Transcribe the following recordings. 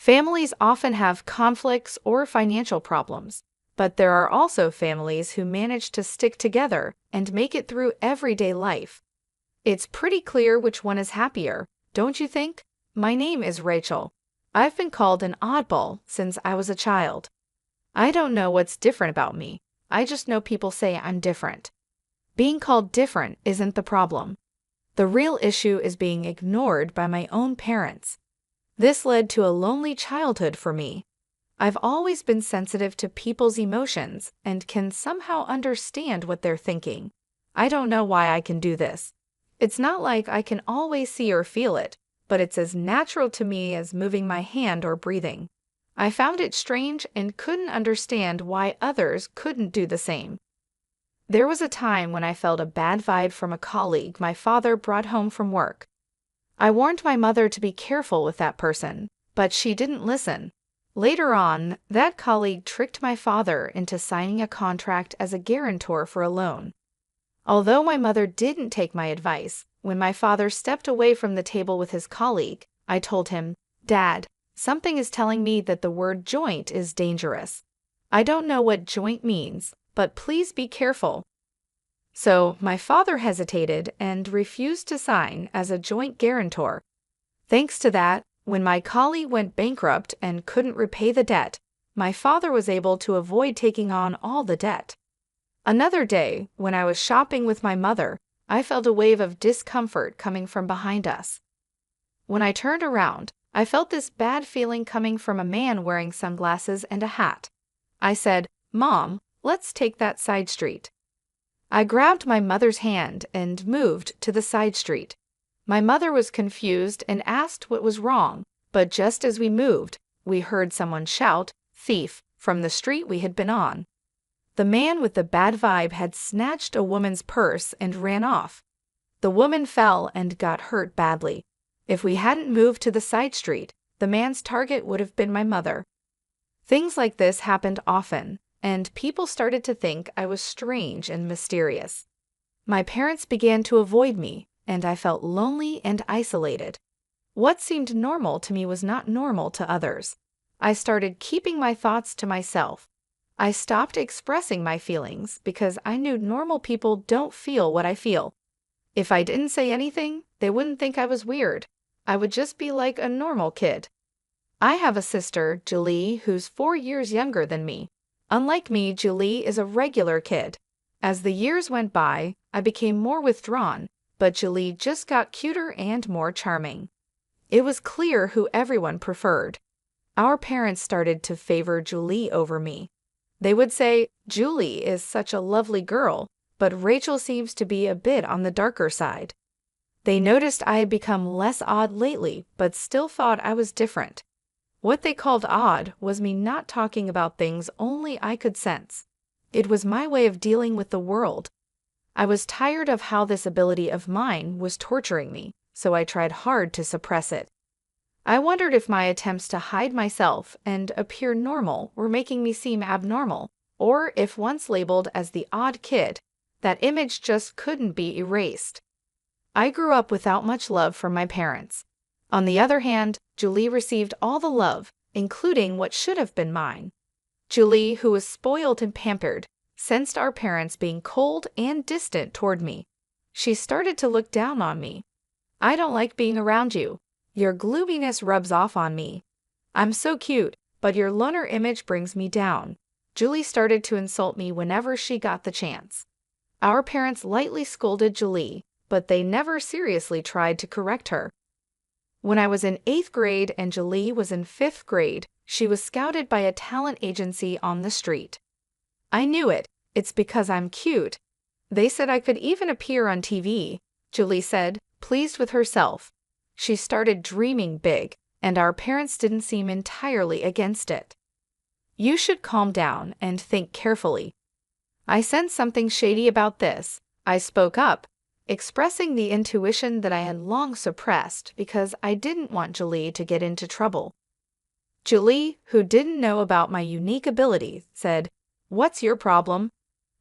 Families often have conflicts or financial problems, but there are also families who manage to stick together and make it through everyday life. It's pretty clear which one is happier, don't you think? My name is Rachel. I've been called an oddball since I was a child. I don't know what's different about me. I just know people say I'm different. Being called different isn't the problem. The real issue is being ignored by my own parents. This led to a lonely childhood for me. I've always been sensitive to people's emotions and can somehow understand what they're thinking. I don't know why I can do this. It's not like I can always see or feel it, but it's as natural to me as moving my hand or breathing. I found it strange and couldn't understand why others couldn't do the same. There was a time when I felt a bad vibe from a colleague my father brought home from work. I warned my mother to be careful with that person, but she didn't listen. Later on, that colleague tricked my father into signing a contract as a guarantor for a loan. Although my mother didn't take my advice, when my father stepped away from the table with his colleague, I told him, "Dad, something is telling me that the word joint is dangerous. I don't know what joint means, but please be careful." So my father hesitated and refused to sign as a joint guarantor. Thanks to that, when my colleague went bankrupt and couldn't repay the debt, my father was able to avoid taking on all the debt. Another day, when I was shopping with my mother, I felt a wave of discomfort coming from behind us. When I turned around, I felt this bad feeling coming from a man wearing sunglasses and a hat. I said, "Mom, let's take that side street." I grabbed my mother's hand and moved to the side street. My mother was confused and asked what was wrong, but just as we moved, we heard someone shout, "Thief," from the street we had been on. The man with the bad vibe had snatched a woman's purse and ran off. The woman fell and got hurt badly. If we hadn't moved to the side street, the man's target would have been my mother. Things like this happened often, and people started to think I was strange and mysterious. My parents began to avoid me, and I felt lonely and isolated. What seemed normal to me was not normal to others. I started keeping my thoughts to myself. I stopped expressing my feelings because I knew normal people don't feel what I feel. If I didn't say anything, they wouldn't think I was weird. I would just be like a normal kid. I have a sister, Julie, who's 4 years younger than me. Unlike me, Julie is a regular kid. As the years went by, I became more withdrawn, but Julie just got cuter and more charming. It was clear who everyone preferred. Our parents started to favor Julie over me. They would say, "Julie is such a lovely girl, but Rachel seems to be a bit on the darker side." They noticed I had become less odd lately, but still thought I was different. What they called odd was me not talking about things only I could sense. It was my way of dealing with the world. I was tired of how this ability of mine was torturing me, so I tried hard to suppress it. I wondered if my attempts to hide myself and appear normal were making me seem abnormal, or if once labeled as the odd kid, that image just couldn't be erased. I grew up without much love from my parents. On the other hand, Julie received all the love, including what should have been mine. Julie, who was spoiled and pampered, sensed our parents being cold and distant toward me. She started to look down on me. "I don't like being around you. Your gloominess rubs off on me. I'm so cute, but your loner image brings me down." Julie started to insult me whenever she got the chance. Our parents lightly scolded Julie, but they never seriously tried to correct her. When I was in 8th grade and Julie was in 5th grade, she was scouted by a talent agency on the street. I knew it. It's because I'm cute. They said I could even appear on TV, Julie said, pleased with herself. She started dreaming big, and our parents didn't seem entirely against it. "You should calm down and think carefully." I sensed something shady about this. I spoke up, expressing the intuition that I had long suppressed because I didn't want Julie to get into trouble. Julie, who didn't know about my unique ability, said, "What's your problem?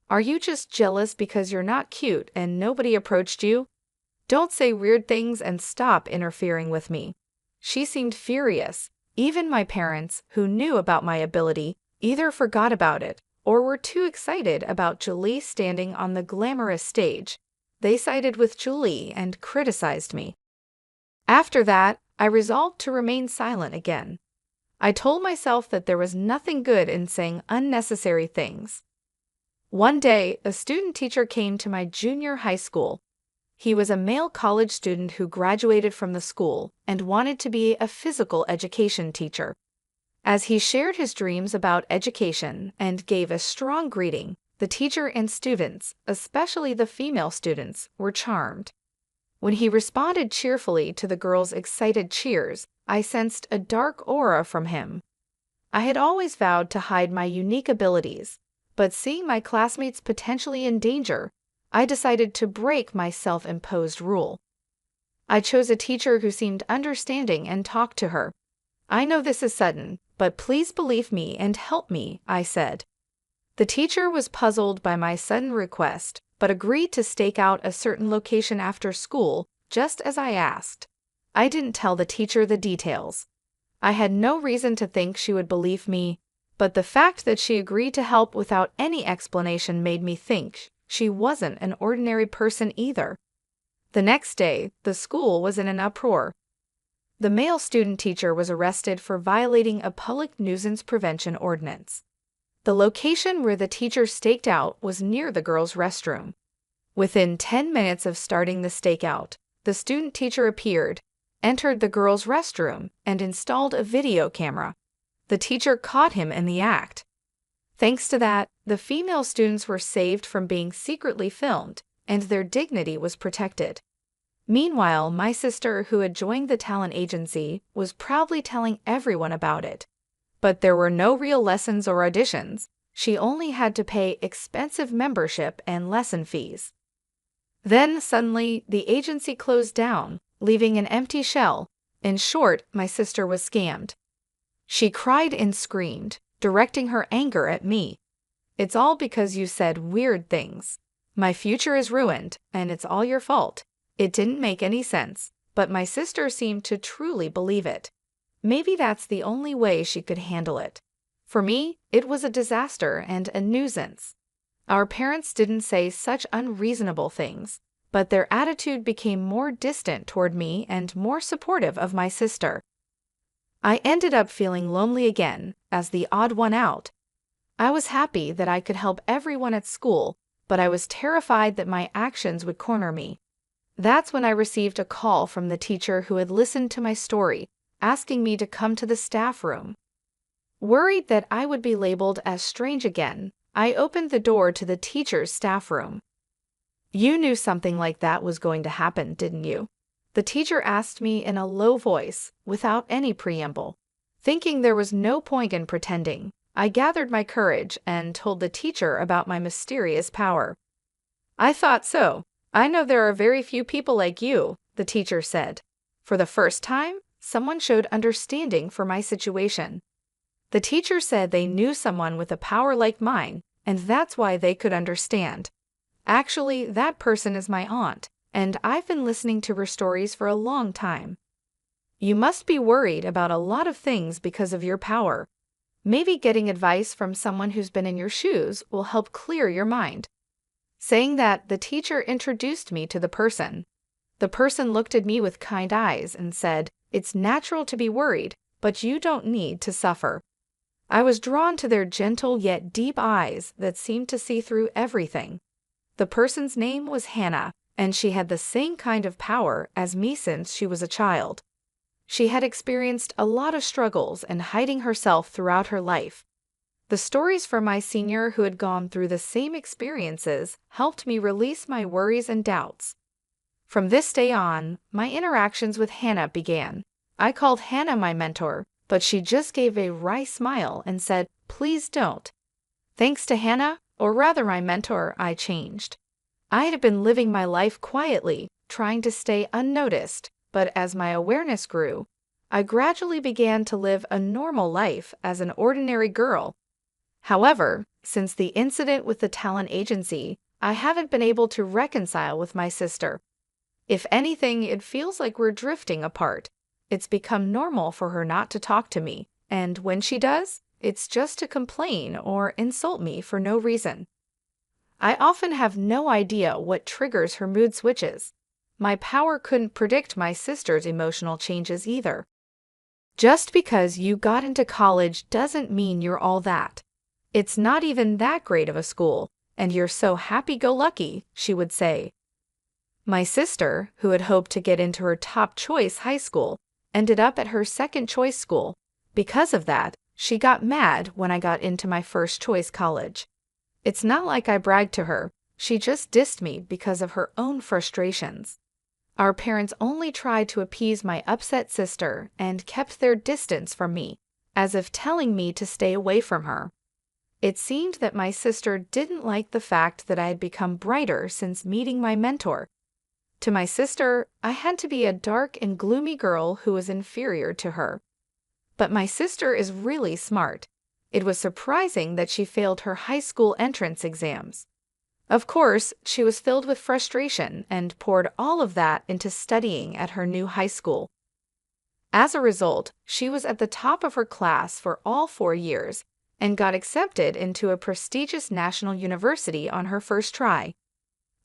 Are you just jealous because you're not cute and nobody approached you? Don't say weird things and stop interfering with me." She seemed furious, Even my parents, who knew about my ability, either forgot about it or were too excited about Julie standing on the glamorous stage. They sided with Julie and criticized me. After that, I resolved to remain silent again. I told myself that there was nothing good in saying unnecessary things. One day, a student teacher came to my junior high school. He was a male college student who graduated from the school and wanted to be a physical education teacher. As he shared his dreams about education and gave a strong greeting, the teacher and students, especially the female students, were charmed. When he responded cheerfully to the girls' excited cheers, I sensed a dark aura from him. I had always vowed to hide my unique abilities, but seeing my classmates potentially in danger, I decided to break my self-imposed rule. I chose a teacher who seemed understanding and talked to her. "I know this is sudden, but please believe me and help me," I said. The teacher was puzzled by my sudden request, but agreed to stake out a certain location after school, just as I asked. I didn't tell the teacher the details. I had no reason to think she would believe me, but the fact that she agreed to help without any explanation made me think she wasn't an ordinary person either. The next day, the school was in an uproar. The male student teacher was arrested for violating a public nuisance prevention ordinance. The location where the teacher staked out was near the girls' restroom. Within 10 minutes of starting the stakeout, the student teacher appeared, entered the girls' restroom, and installed a video camera. The teacher caught him in the act. Thanks to that, the female students were saved from being secretly filmed, and their dignity was protected. Meanwhile, my sister, who had joined the talent agency, was proudly telling everyone about it. But there were no real lessons or auditions. She only had to pay expensive membership and lesson fees. Then, suddenly, the agency closed down, leaving an empty shell. In short, my sister was scammed. She cried and screamed, directing her anger at me. "It's all because you said weird things. My future is ruined, and it's all your fault." It didn't make any sense, but my sister seemed to truly believe it. Maybe that's the only way she could handle it. For me, it was a disaster and a nuisance. Our parents didn't say such unreasonable things, but their attitude became more distant toward me and more supportive of my sister. I ended up feeling lonely again, as the odd one out. I was happy that I could help everyone at school, but I was terrified that my actions would corner me. That's when I received a call from the teacher who had listened to my story, asking me to come to the staff room. Worried that I would be labeled as strange again, I opened the door to the teacher's staff room. "You knew something like that was going to happen, didn't you?" The teacher asked me in a low voice, without any preamble. Thinking there was no point in pretending, I gathered my courage and told the teacher about my mysterious power. "I thought so. I know there are very few people like you," the teacher said. For the first time, someone showed understanding for my situation. The teacher said they knew someone with a power like mine, and that's why they could understand. Actually, that person is my aunt, and I've been listening to her stories for a long time. "You must be worried about a lot of things because of your power. Maybe getting advice from someone who's been in your shoes will help clear your mind." Saying that, the teacher introduced me to the person. The person looked at me with kind eyes and said, "It's natural to be worried, but you don't need to suffer." I was drawn to their gentle yet deep eyes that seemed to see through everything. The person's name was Hannah, and she had the same kind of power as me since she was a child. She had experienced a lot of struggles and hiding herself throughout her life. The stories from my senior who had gone through the same experiences helped me release my worries and doubts. From this day on, my interactions with Hannah began. I called Hannah my mentor, but she just gave a wry smile and said, "Please don't." Thanks to Hannah, or rather my mentor, I changed. I had been living my life quietly, trying to stay unnoticed, but as my awareness grew, I gradually began to live a normal life as an ordinary girl. However, since the incident with the talent agency, I haven't been able to reconcile with my sister. If anything, it feels like we're drifting apart. it's become normal for her not to talk to me, and when she does, it's just to complain or insult me for no reason. I often have no idea what triggers her mood switches. My power couldn't predict my sister's emotional changes either. Just because you got into college doesn't mean you're all that. It's not even that great of a school, and you're so happy-go-lucky, she would say. My sister, who had hoped to get into her top-choice high school, ended up at her second-choice school. Because of that, she got mad when I got into my first-choice college. It's not like I bragged to her, she just dissed me because of her own frustrations. Our parents only tried to appease my upset sister and kept their distance from me, as if telling me to stay away from her. It seemed that my sister didn't like the fact that I had become brighter since meeting my mentor. To my sister, I had to be a dark and gloomy girl who was inferior to her. But my sister is really smart. It was surprising that she failed her high school entrance exams. Of course, she was filled with frustration and poured all of that into studying at her new high school. As a result, she was at the top of her class for all 4 years and got accepted into a prestigious national university on her first try.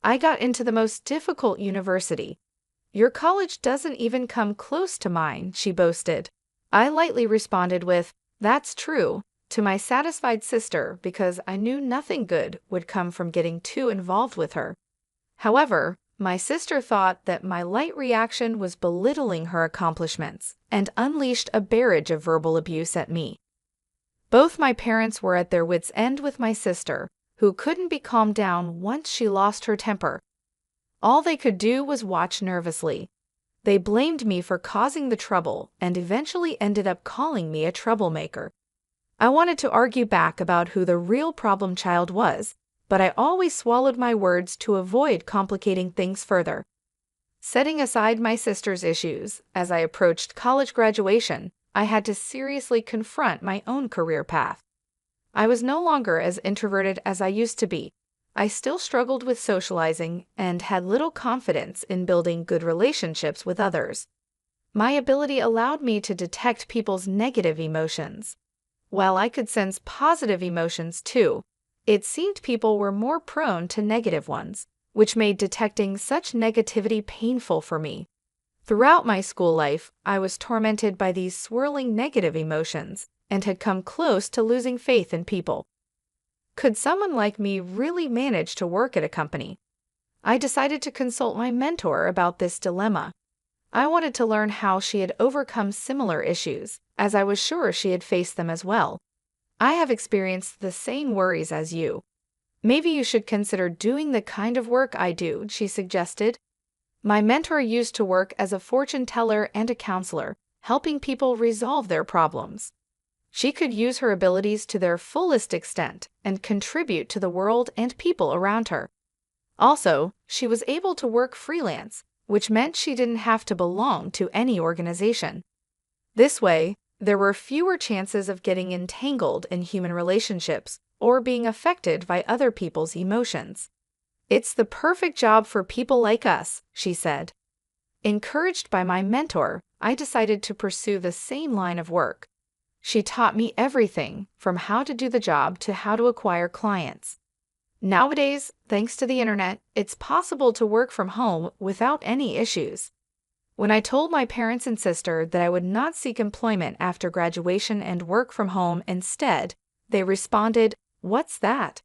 I got into the most difficult university. Your college doesn't even come close to mine, she boasted. I lightly responded with, "That's true," to my satisfied sister because I knew nothing good would come from getting too involved with her. However, my sister thought that my light reaction was belittling her accomplishments and unleashed a barrage of verbal abuse at me. Both my parents were at their wits' end with my sister, who couldn't be calmed down once she lost her temper. All they could do was watch nervously. They blamed me for causing the trouble and eventually ended up calling me a troublemaker. I wanted to argue back about who the real problem child was, but I always swallowed my words to avoid complicating things further. Setting aside my sister's issues, as I approached college graduation, I had to seriously confront my own career path. I was no longer as introverted as I used to be. I still struggled with socializing and had little confidence in building good relationships with others. My ability allowed me to detect people's negative emotions. While I could sense positive emotions too, it seemed people were more prone to negative ones, which made detecting such negativity painful for me. Throughout my school life, I was tormented by these swirling negative emotions and had come close to losing faith in people. Could someone like me really manage to work at a company? I decided to consult my mentor about this dilemma. I wanted to learn how she had overcome similar issues, as I was sure she had faced them as well. I have experienced the same worries as you. Maybe you should consider doing the kind of work I do, she suggested. My mentor used to work as a fortune teller and a counselor, helping people resolve their problems. She could use her abilities to their fullest extent and contribute to the world and people around her. Also, she was able to work freelance, which meant she didn't have to belong to any organization. This way, there were fewer chances of getting entangled in human relationships or being affected by other people's emotions. "It's the perfect job for people like us," she said. Encouraged by my mentor, I decided to pursue the same line of work. She taught me everything from how to do the job to how to acquire clients. Nowadays, thanks to the internet, it's possible to work from home without any issues. When I told my parents and sister that I would not seek employment after graduation and work from home instead, they responded, "What's that?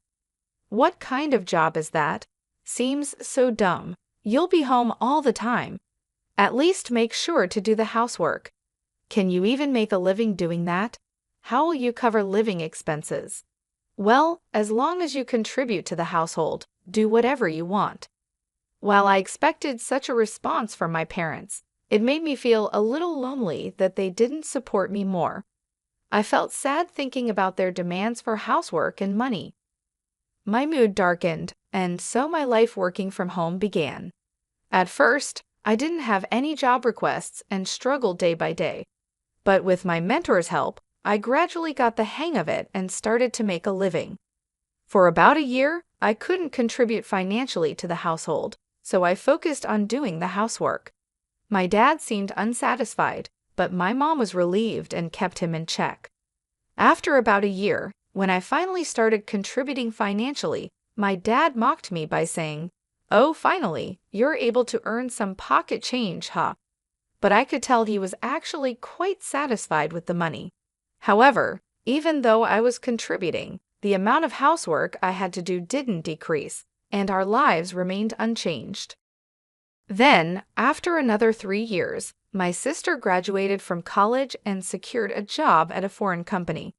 What kind of job is that? Seems so dumb. You'll be home all the time. At least make sure to do the housework. Can you even make a living doing that? How will you cover living expenses? Well, as long as you contribute to the household, do whatever you want." While I expected such a response from my parents, it made me feel a little lonely that they didn't support me more. I felt sad thinking about their demands for housework and money. My mood darkened, and so my life working from home began. At first, I didn't have any job requests and struggled day by day. But with my mentor's help, I gradually got the hang of it and started to make a living. For about a year, I couldn't contribute financially to the household, so I focused on doing the housework. My dad seemed unsatisfied, but my mom was relieved and kept him in check. After about a year, when I finally started contributing financially, my dad mocked me by saying, "Oh, finally, you're able to earn some pocket change, huh?" But I could tell he was actually quite satisfied with the money. However, even though I was contributing, the amount of housework I had to do didn't decrease, and our lives remained unchanged. Then, after another 3 years, my sister graduated from college and secured a job at a foreign company.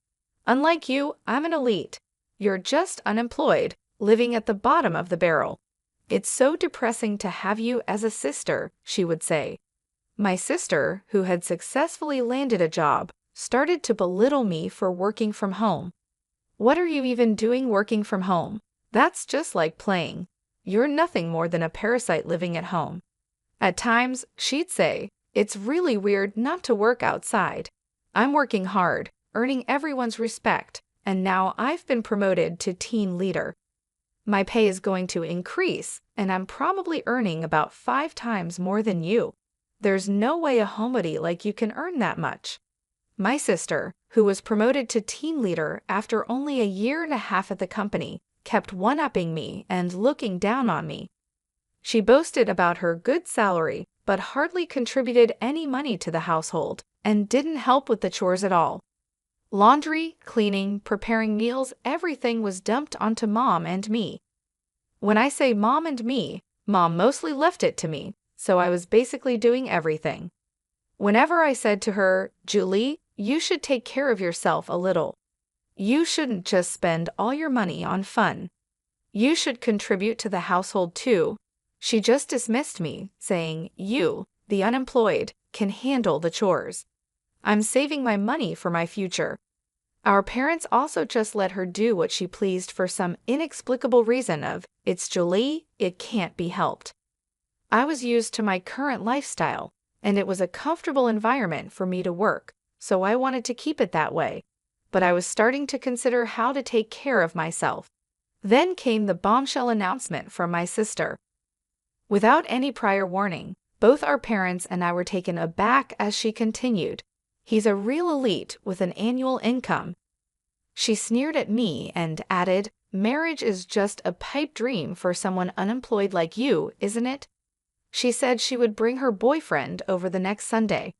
Unlike you, I'm an elite. You're just unemployed, living at the bottom of the barrel. It's so depressing to have you as a sister, she would say. My sister, who had successfully landed a job, started to belittle me for working from home. "What are you even doing working from home? That's just like playing. You're nothing more than a parasite living at home." At times, she'd say, "It's really weird not to work outside. I'm working hard, earning everyone's respect, and now I've been promoted to team leader. My pay is going to increase, and I'm probably earning about 5 times more than you. There's no way a homebody like you can earn that much." My sister, who was promoted to team leader after only a year and a half at the company, kept one-upping me and looking down on me. She boasted about her good salary, but hardly contributed any money to the household and didn't help with the chores at all. Laundry, cleaning, preparing meals, everything was dumped onto Mom and me. When I say Mom and me, Mom mostly left it to me, so I was basically doing everything. Whenever I said to her, "Julie, you should take care of yourself a little. You shouldn't just spend all your money on fun. You should contribute to the household too," she just dismissed me, saying, "You, the unemployed, can handle the chores. I'm saving my money for my future." Our parents also just let her do what she pleased for some inexplicable reason of, "It's Julie, it can't be helped." I was used to my current lifestyle, and it was a comfortable environment for me to work, so I wanted to keep it that way. But I was starting to consider how to take care of myself. Then came the bombshell announcement from my sister. Without any prior warning, both our parents and I were taken aback as she continued, "He's a real elite with an annual income." She sneered at me and added, "Marriage is just a pipe dream for someone unemployed like you, isn't it?" She said she would bring her boyfriend over the next Sunday.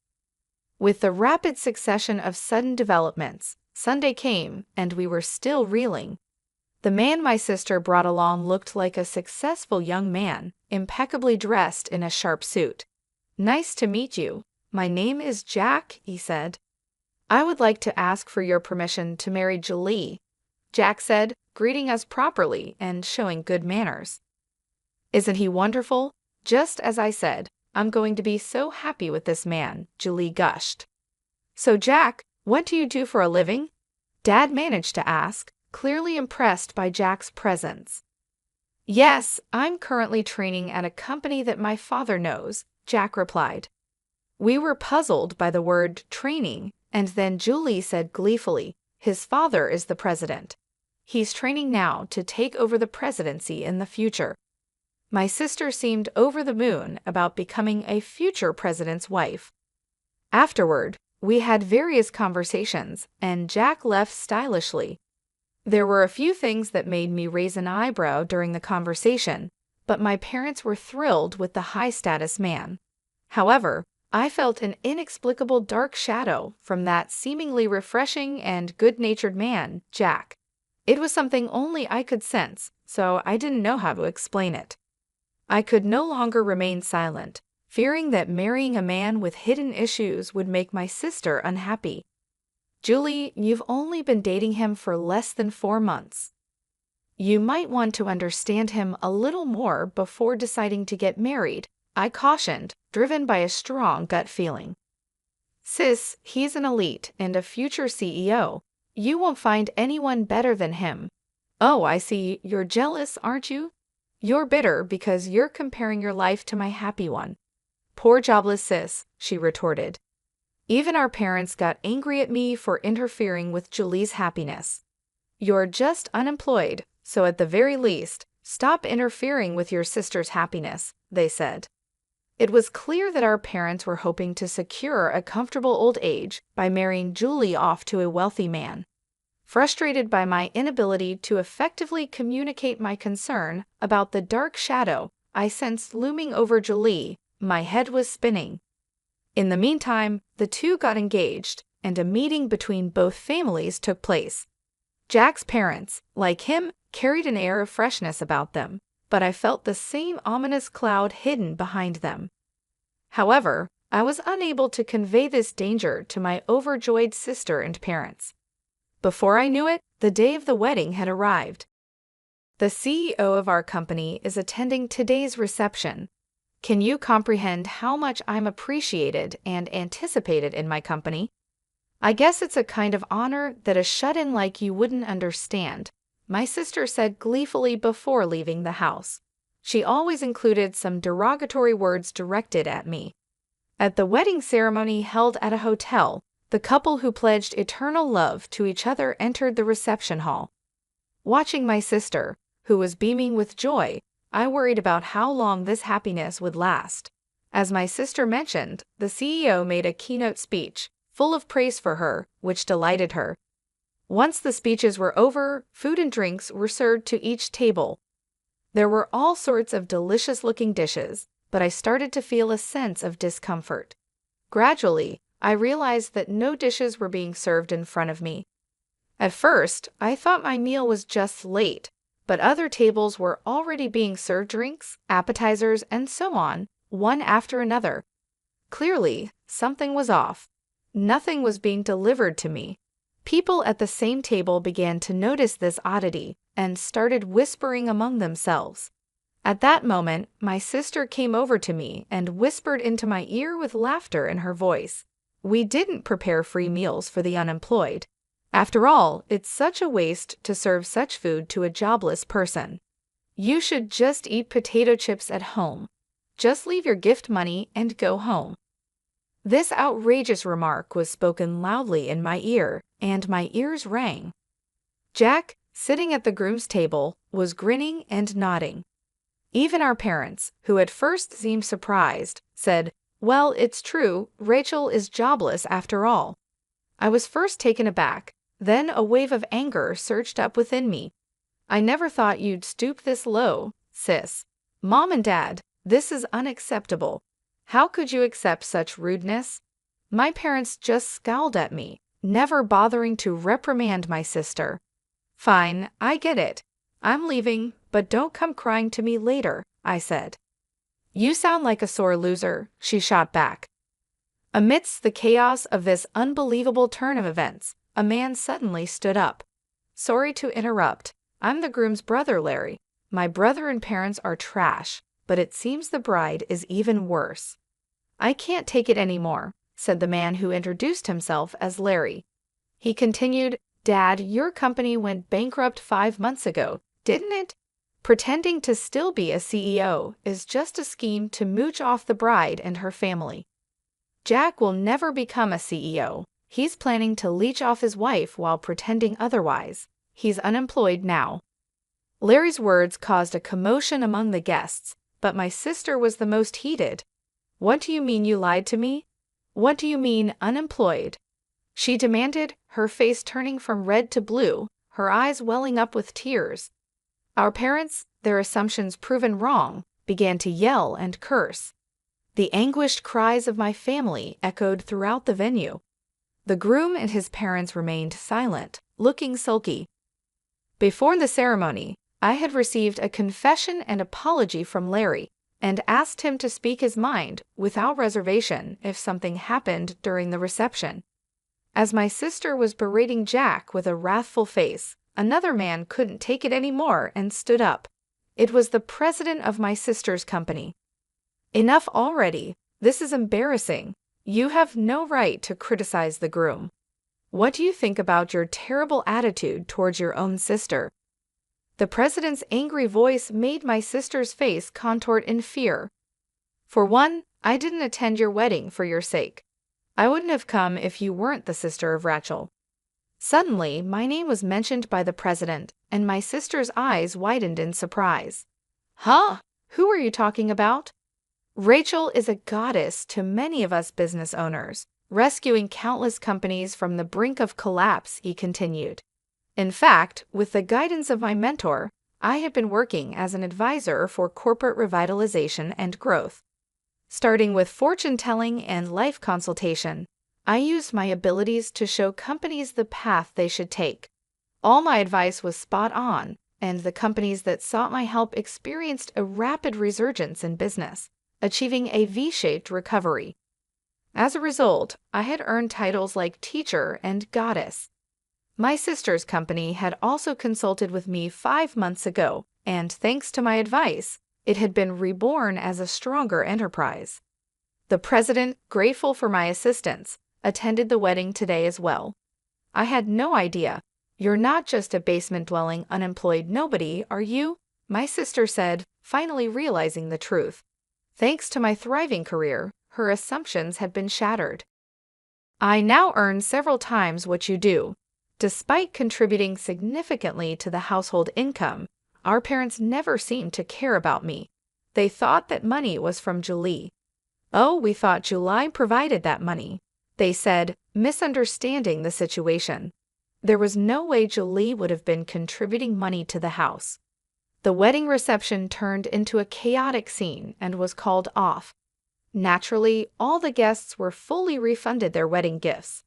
With the rapid succession of sudden developments, Sunday came, and we were still reeling. The man my sister brought along looked like a successful young man, impeccably dressed in a sharp suit. "Nice to meet you. My name is Jack," he said. "I would like to ask for your permission to marry Julie," Jack said, greeting us properly and showing good manners. "Isn't he wonderful? Just as I said, I'm going to be so happy with this man," Julie gushed. "So Jack, what do you do for a living?" Dad managed to ask, clearly impressed by Jack's presence. "Yes, I'm currently training at a company that my father knows," Jack replied. We were puzzled by the word training, and then Julie said gleefully, "His father is the president. He's training now to take over the presidency in the future." My sister seemed over the moon about becoming a future president's wife. Afterward, we had various conversations, and Jack left stylishly. There were a few things that made me raise an eyebrow during the conversation, but my parents were thrilled with the high-status man. However, I felt an inexplicable dark shadow from that seemingly refreshing and good-natured man, Jack. It was something only I could sense, so I didn't know how to explain it. I could no longer remain silent, fearing that marrying a man with hidden issues would make my sister unhappy. "Julie, you've only been dating him for less than 4 months. You might want to understand him a little more before deciding to get married," I cautioned, driven by a strong gut feeling. "Sis, he's an elite and a future CEO. You won't find anyone better than him." "Oh, I see. You're jealous, aren't you? You're bitter because you're comparing your life to my happy one." "Poor jobless sis," she retorted. Even our parents got angry at me for interfering with Julie's happiness. "You're just unemployed, so at the very least, stop interfering with your sister's happiness," they said. It was clear that our parents were hoping to secure a comfortable old age by marrying Julie off to a wealthy man. Frustrated by my inability to effectively communicate my concern about the dark shadow I sensed looming over Julie, my head was spinning. In the meantime, the two got engaged, and a meeting between both families took place. Jack's parents, like him, carried an air of freshness about them, but I felt the same ominous cloud hidden behind them. However, I was unable to convey this danger to my overjoyed sister and parents. Before I knew it, the day of the wedding had arrived. The CEO of our company is attending today's reception. Can you comprehend how much I'm appreciated and anticipated in my company? I guess it's a kind of honor that a shut-in like you wouldn't understand, my sister said gleefully before leaving the house. She always included some derogatory words directed at me. At the wedding ceremony held at a hotel, the couple who pledged eternal love to each other entered the reception hall. Watching my sister, who was beaming with joy, I worried about how long this happiness would last. As my sister mentioned, the CEO made a keynote speech, full of praise for her, which delighted her. Once the speeches were over, food and drinks were served to each table. There were all sorts of delicious-looking dishes, but I started to feel a sense of discomfort. Gradually, I realized that no dishes were being served in front of me. At first, I thought my meal was just late, but other tables were already being served drinks, appetizers, and so on, one after another. Clearly, something was off. Nothing was being delivered to me. People at the same table began to notice this oddity and started whispering among themselves. At that moment, my sister came over to me and whispered into my ear with laughter in her voice. We didn't prepare free meals for the unemployed. After all, it's such a waste to serve such food to a jobless person. You should just eat potato chips at home. Just leave your gift money and go home. This outrageous remark was spoken loudly in my ear, and my ears rang. Jack, sitting at the groom's table, was grinning and nodding. Even our parents, who at first seemed surprised, said, "Well, it's true, Rachel is jobless after all." I was first taken aback, then a wave of anger surged up within me. I never thought you'd stoop this low, sis. Mom and Dad, this is unacceptable. How could you accept such rudeness? My parents just scowled at me, never bothering to reprimand my sister. Fine, I get it. I'm leaving, but don't come crying to me later, I said. You sound like a sore loser, she shot back. Amidst the chaos of this unbelievable turn of events, a man suddenly stood up. Sorry to interrupt. I'm the groom's brother, Larry. My brother and parents are trash, but it seems the bride is even worse. I can't take it anymore, said the man who introduced himself as Larry. He continued, Dad, your company went bankrupt 5 months ago, didn't it? Pretending to still be a CEO is just a scheme to mooch off the bride and her family. Jack will never become a CEO. He's planning to leech off his wife while pretending otherwise. He's unemployed now. Larry's words caused a commotion among the guests, but my sister was the most heated. What do you mean you lied to me? What do you mean unemployed? She demanded, her face turning from red to blue, her eyes welling up with tears. Our parents, their assumptions proven wrong, began to yell and curse. The anguished cries of my family echoed throughout the venue. The groom and his parents remained silent, looking sulky. Before the ceremony, I had received a confession and apology from Larry, and asked him to speak his mind without reservation if something happened during the reception. As my sister was berating Jack with a wrathful face, another man couldn't take it anymore and stood up. It was the president of my sister's company. Enough already. This is embarrassing. You have no right to criticize the groom. What do you think about your terrible attitude towards your own sister? The president's angry voice made my sister's face contort in fear. For one, I didn't attend your wedding for your sake. I wouldn't have come if you weren't the sister of Rachel. Suddenly, my name was mentioned by the president, and my sister's eyes widened in surprise. Huh? Who are you talking about? Rachel is a goddess to many of us business owners, rescuing countless companies from the brink of collapse, he continued. In fact, with the guidance of my mentor, I had been working as an advisor for corporate revitalization and growth. Starting with fortune-telling and life consultation, I used my abilities to show companies the path they should take. All my advice was spot on, and the companies that sought my help experienced a rapid resurgence in business, achieving a V-shaped recovery. As a result, I had earned titles like teacher and goddess. My sister's company had also consulted with me 5 months ago, and thanks to my advice, it had been reborn as a stronger enterprise. The president, grateful for my assistance, attended the wedding today as well. I had no idea. You're not just a basement-dwelling, unemployed nobody, are you? My sister said, finally realizing the truth. Thanks to my thriving career, her assumptions had been shattered. I now earn several times what you do. Despite contributing significantly to the household income, our parents never seemed to care about me. They thought that money was from Julie. Oh, we thought Julie provided that money, they said, misunderstanding the situation. There was no way Julie would have been contributing money to the house. The wedding reception turned into a chaotic scene and was called off. Naturally, all the guests were fully refunded their wedding gifts.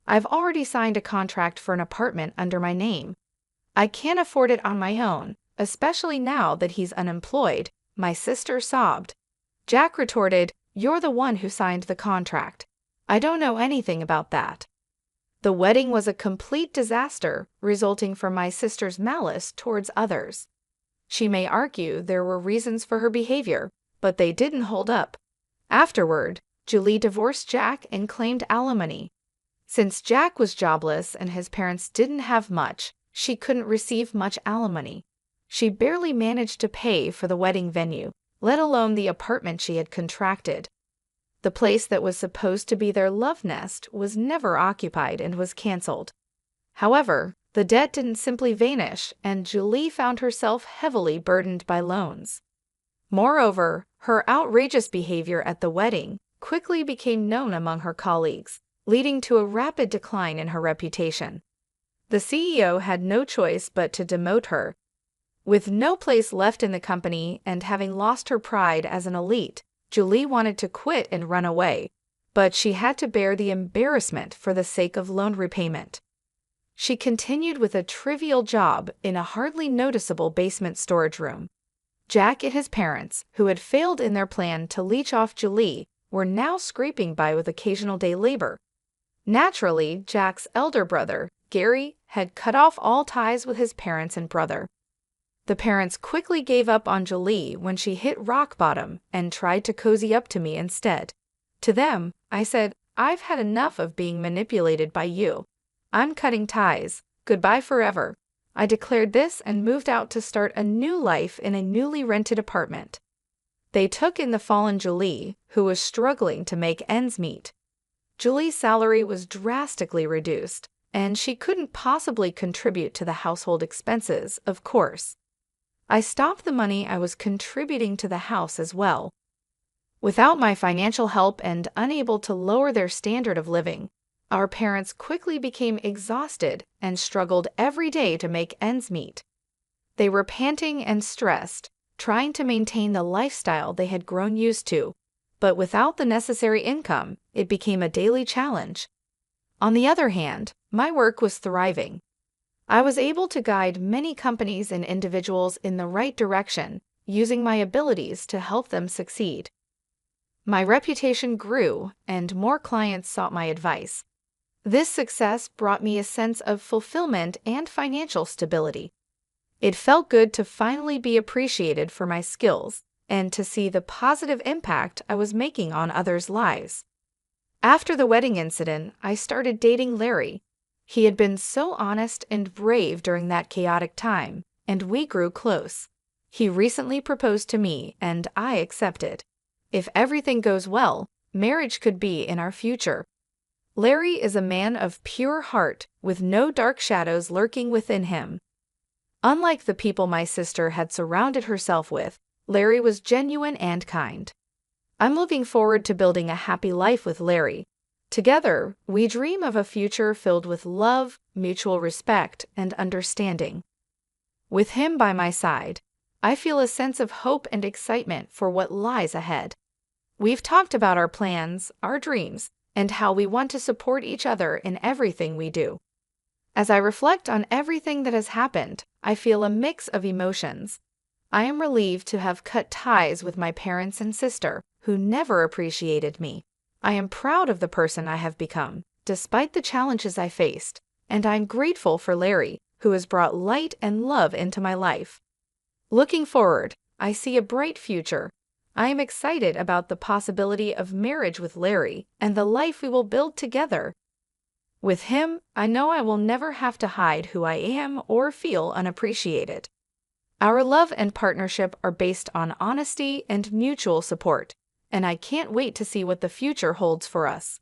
I've already signed a contract for an apartment under my name. I can't afford it on my own, especially now that he's unemployed, my sister sobbed. Jack retorted, "You're the one who signed the contract. I don't know anything about that." The wedding was a complete disaster, resulting from my sister's malice towards others. She may argue there were reasons for her behavior, but they didn't hold up. Afterward, Julie divorced Jack and claimed alimony. Since Jack was jobless and his parents didn't have much, she couldn't receive much alimony. She barely managed to pay for the wedding venue, let alone the apartment she had contracted. The place that was supposed to be their love nest was never occupied and was canceled. However, the debt didn't simply vanish, and Julie found herself heavily burdened by loans. Moreover, her outrageous behavior at the wedding quickly became known among her colleagues, leading to a rapid decline in her reputation. The CEO had no choice but to demote her. With no place left in the company and having lost her pride as an elite, Julie wanted to quit and run away, but she had to bear the embarrassment for the sake of loan repayment. She continued with a trivial job in a hardly noticeable basement storage room. Jack and his parents, who had failed in their plan to leech off Julie, were now scraping by with occasional day labor. Naturally, Jack's elder brother, Gary, had cut off all ties with his parents and brother. The parents quickly gave up on Julie when she hit rock bottom and tried to cozy up to me instead. To them, I said, "I've had enough of being manipulated by you. I'm cutting ties. Goodbye forever." I declared this and moved out to start a new life in a newly rented apartment. They took in the fallen Julie, who was struggling to make ends meet. Julie's salary was drastically reduced, and she couldn't possibly contribute to the household expenses, of course. I stopped the money I was contributing to the house as well. Without my financial help and unable to lower their standard of living, our parents quickly became exhausted and struggled every day to make ends meet. They were panting and stressed, trying to maintain the lifestyle they had grown used to, but without the necessary income, it became a daily challenge. On the other hand, my work was thriving. I was able to guide many companies and individuals in the right direction, using my abilities to help them succeed. My reputation grew, and more clients sought my advice. This success brought me a sense of fulfillment and financial stability. It felt good to finally be appreciated for my skills and to see the positive impact I was making on others' lives. After the wedding incident, I started dating Larry. He had been so honest and brave during that chaotic time, and we grew close. He recently proposed to me, and I accepted. If everything goes well, marriage could be in our future. Larry is a man of pure heart, with no dark shadows lurking within him. Unlike the people my sister had surrounded herself with, Larry was genuine and kind. I'm looking forward to building a happy life with Larry. Together, we dream of a future filled with love, mutual respect, and understanding. With him by my side, I feel a sense of hope and excitement for what lies ahead. We've talked about our plans, our dreams, and how we want to support each other in everything we do. As I reflect on everything that has happened, I feel a mix of emotions. I am relieved to have cut ties with my parents and sister, who never appreciated me. I am proud of the person I have become, despite the challenges I faced, and I'm grateful for Larry, who has brought light and love into my life. Looking forward, I see a bright future. I am excited about the possibility of marriage with Larry and the life we will build together. With him, I know I will never have to hide who I am or feel unappreciated. Our love and partnership are based on honesty and mutual support, and I can't wait to see what the future holds for us.